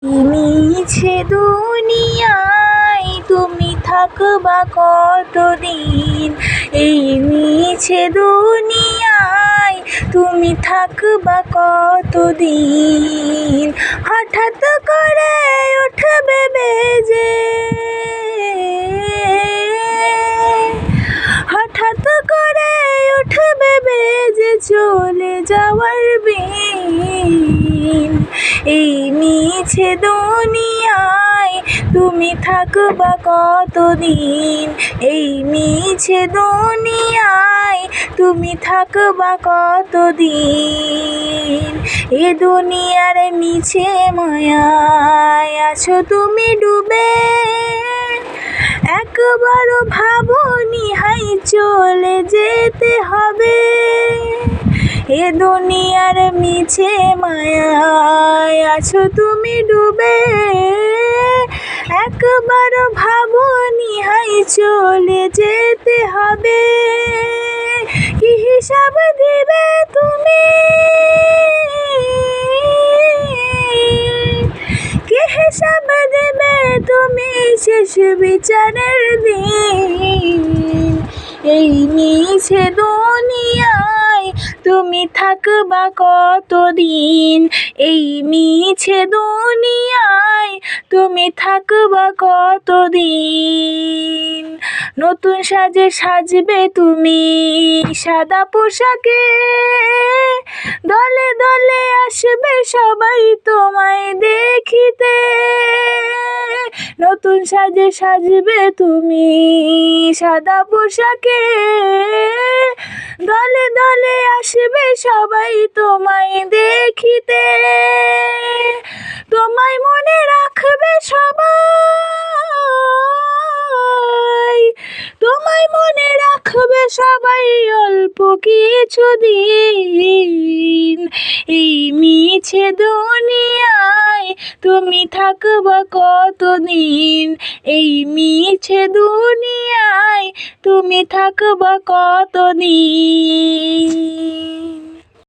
মিছে দুনিয়ায় তুমি থাকবা কতদিন? এই মিছে দুনিয়ায় তুমি থাকবা কতদিন? হঠাৎ করে উঠবে বেজে, হঠাৎ করে উঠবে বেজে চলে যাওয়ার বিন। এই মিছে দুনিয়ায় তুমি থাকবা কতদিন? এই মিছে দুনিয়ায় তুমি থাকবা কতদিন? এ দুনিয়ার মিছে মায়ায় আছো তুমি ডুবে, একবারও ভাবনি হাই চলে যেতে হবে। এ দুনিয়ার মিছে মায়ায় আছো তুমি ডুবে, একবারও ভাবনি হাই চলে যেতে হবে। কি হিসাব দিবে তুমি, কি হিসাব দেবে তুমি শেষ বিচারের দিন? এই মিছে দুনিয়ায় তুমি থাকবা কতদিন? এই মিছে দুনিয়ায় তুমি থাকবা কতদিন? নতুন সাজে সাজবে তুমি সাদা পোশাকে, দলে দলে আসবে সবাই তোমায় দেখিতে। নতুন সাজে সাজবে তুমি সাদা পোশাকে, দলে দলে আসবে সবাই তোমায় দেখিতে। তোমায় মনে রাখবে সবাই, তোমায় মনে রাখবে সবাই অল্প কিছুদিন। এই মিছে দুনিয়ায় তুমি থাকবা কতদিন? এই মিছে দুনিয়ায় তুমি থাকবা কতদিন?